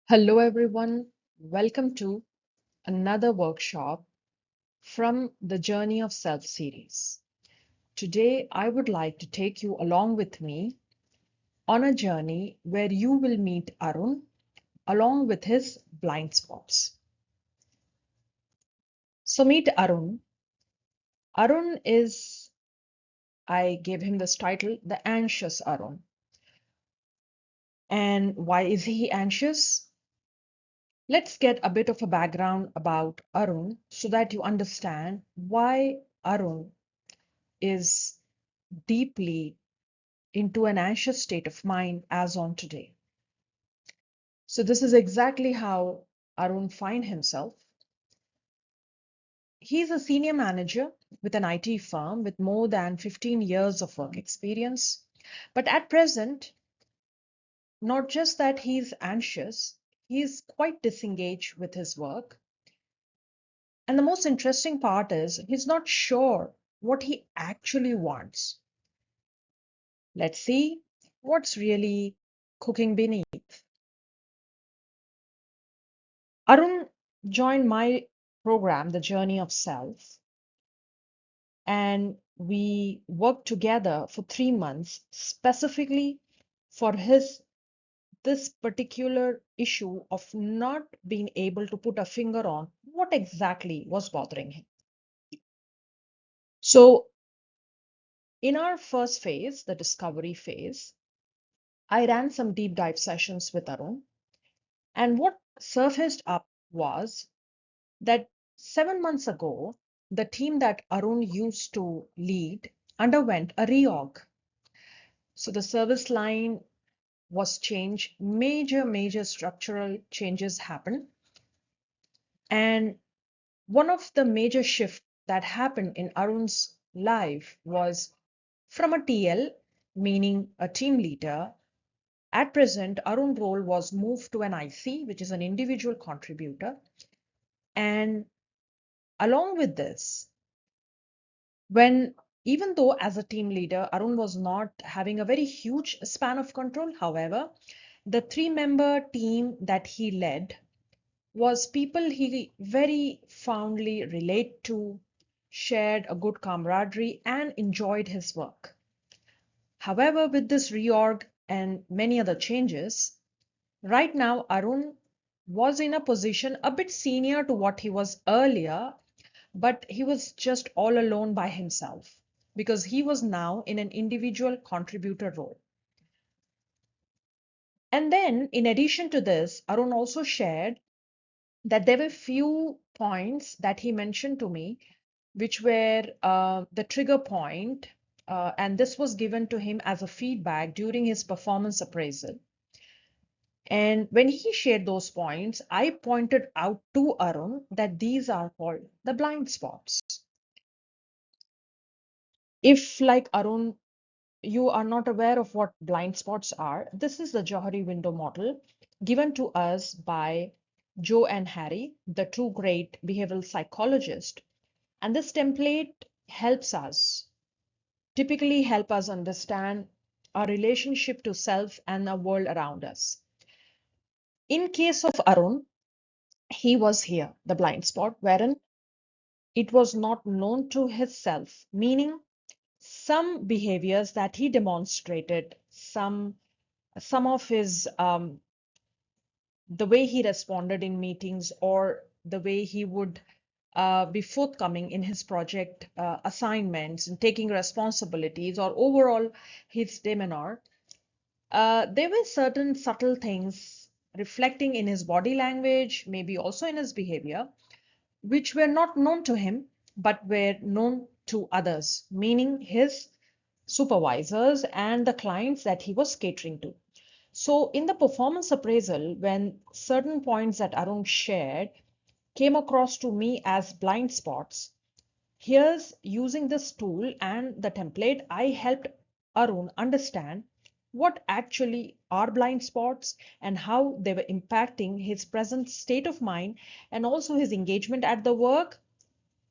Hello, everyone. Welcome to another workshop from the Journey of Self series. Today, I would like to take you along with me on a journey where you will meet Arun along with his blind spots. So, meet Arun. Arun is, I gave him this title, the anxious Arun. And why is he anxious? Let's get a bit of a background about Arun so that you understand why Arun is deeply into an anxious state of mind as on today. So this is exactly how Arun find himself. He's a senior manager with an IT firm with more than 15 years of work experience. But at present, not just that he's anxious, he's quite disengaged with his work. And the most interesting part is he's not sure what he actually wants. Let's see what's really cooking beneath. Arun joined my program, The Journey of Self, and we worked together for 3 months specifically for this particular issue of not being able to put a finger on what exactly was bothering him. So in our first phase, the discovery phase, I ran some deep dive sessions with Arun, and what surfaced up was that 7 months ago, the team that Arun used to lead underwent a reorg. So the service line was changed, major structural changes happened. And one of the major shifts that happened in Arun's life was from a TL, meaning a team leader. At present, Arun's role was moved to an IC, which is an individual contributor. And along with this, when even though as a team leader, Arun was not having a very huge span of control, however, the three-member team that he led was people he very fondly relate to, shared a good camaraderie, and enjoyed his work. However, with this reorg and many other changes, right now Arun was in a position a bit senior to what he was earlier, but he was just all alone by himself because he was now in an individual contributor role. And then, in addition to this, Arun also shared that there were few points that he mentioned to me, which were the trigger point, and this was given to him as a feedback during his performance appraisal. And when he shared those points, I pointed out to Arun that these are called the blind spots. If, like Arun, you are not aware of what blind spots are, this is the Johari window model given to us by Joe and Harry, the two great behavioral psychologists. And this template helps us, typically help us understand our relationship to self and the world around us. In case of Arun, he was here, the blind spot, wherein it was not known to his self, meaning some behaviors that he demonstrated, some of his the way he responded in meetings or the way he would be forthcoming in his project assignments and taking responsibilities or overall his demeanor, there were certain subtle things reflecting in his body language, maybe also in his behavior, which were not known to him but were known to others, meaning his supervisors and the clients that he was catering to. So in the performance appraisal, when certain points that Arun shared came across to me as blind spots, here's using this tool and the template, I helped Arun understand what actually are blind spots and how they were impacting his present state of mind and also his engagement at the work,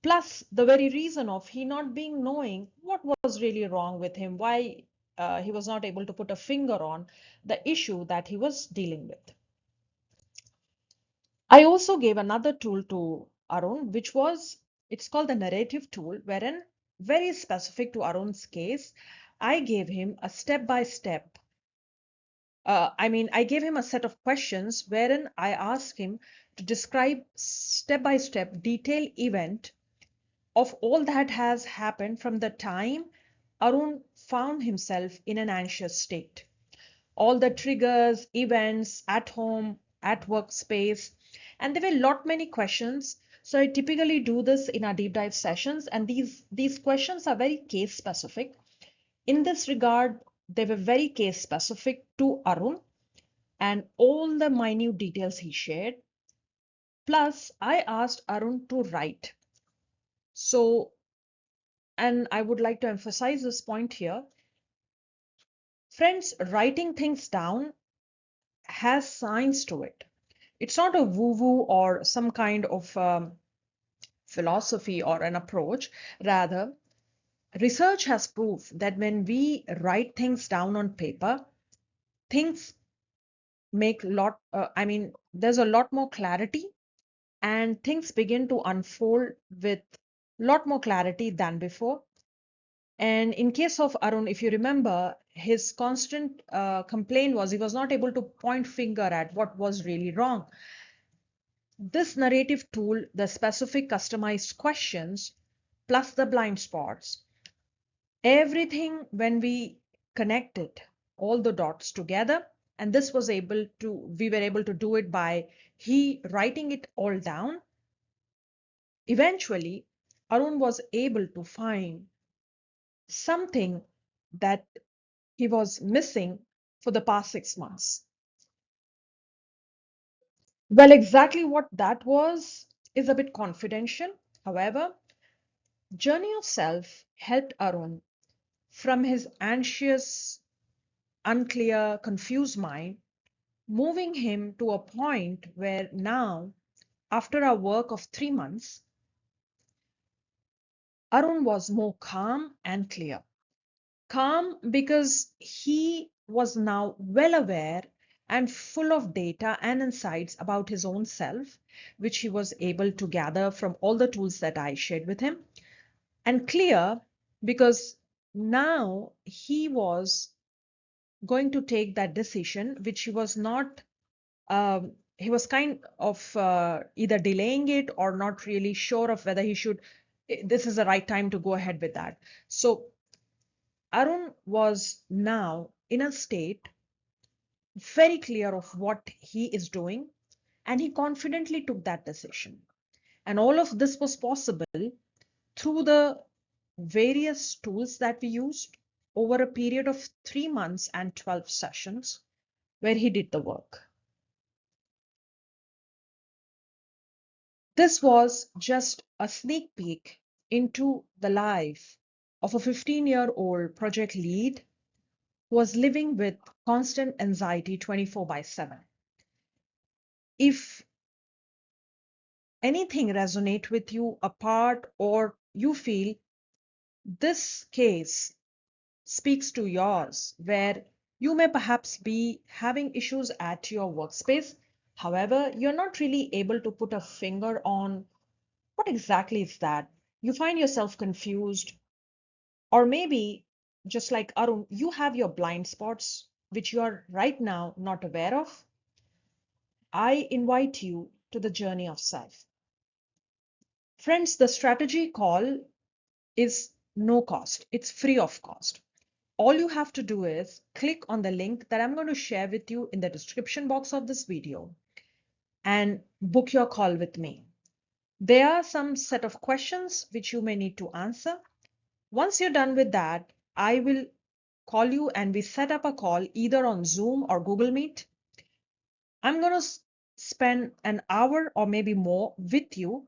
plus the very reason of he not being knowing what was really wrong with him, why he was not able to put a finger on the issue that he was dealing with. I also gave another tool to Arun, which was, it's called the narrative tool, wherein very specific to Arun's case, I gave him a step-by-step. I gave him a set of questions wherein I asked him to describe step-by-step detailed event of all that has happened from the time Arun found himself in an anxious state. All the triggers, events at home, at workspace, and there were lot many questions. So I typically do this in our deep dive sessions, and these questions are very case specific. In this regard, they were very case specific to Arun and all the minute details he shared. Plus, I asked Arun to write. So, and I would like to emphasize this point here. Friends, writing things down has science to it. It's not a woo-woo or some kind of philosophy or an approach. Rather, research has proved that when we write things down on paper, things make there's a lot more clarity and things begin to unfold with lot more clarity than before. And in case of Arun, if you remember, his constant complaint was he was not able to point finger at what was really wrong. This narrative tool, the specific customized questions, plus the blind spots, everything when we connected all the dots together, and we were able to do it by he writing it all down. Eventually, Arun was able to find something that he was missing for the past 6 months. Well, exactly what that was is a bit confidential. However, Journey of Self helped Arun from his anxious, unclear, confused mind, moving him to a point where now, after a work of 3 months, Arun was more calm and clear. Calm because he was now well aware and full of data and insights about his own self, which he was able to gather from all the tools that I shared with him. And clear because now he was going to take that decision, which he was not, he was kind of either delaying it or not really sure of whether this is the right time to go ahead with that. So Arun was now in a state very clear of what he is doing, and he confidently took that decision. And all of this was possible through the various tools that we used over a period of 3 months and 12 sessions where he did the work. This was just a sneak peek into the life of a 15-year-old project lead who was living with constant anxiety 24/7. If anything resonate with you apart or you feel this case speaks to yours, where you may perhaps be having issues at your workspace. However, you're not really able to put a finger on what exactly is that. You find yourself confused, or maybe just like Arun, you have your blind spots, which you are right now not aware of. I invite you to the journey of self. Friends, the strategy call is no cost. It's free of cost. All you have to do is click on the link that I'm going to share with you in the description box of this video and book your call with me. There are some set of questions which you may need to answer. Once you're done with that, I will call you and we set up a call either on Zoom or Google Meet. I'm going to spend an hour or maybe more with you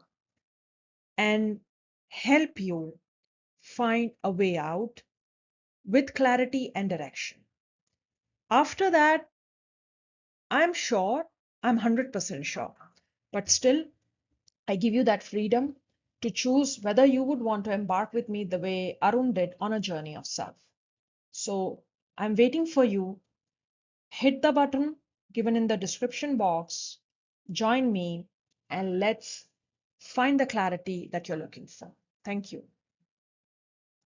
and help you find a way out with clarity and direction. After that, I'm sure, I'm 100% sure, but still, I give you that freedom to choose whether you would want to embark with me the way Arun did on a journey of self. So I'm waiting for you. Hit the button given in the description box, join me, and let's find the clarity that you're looking for. Thank you.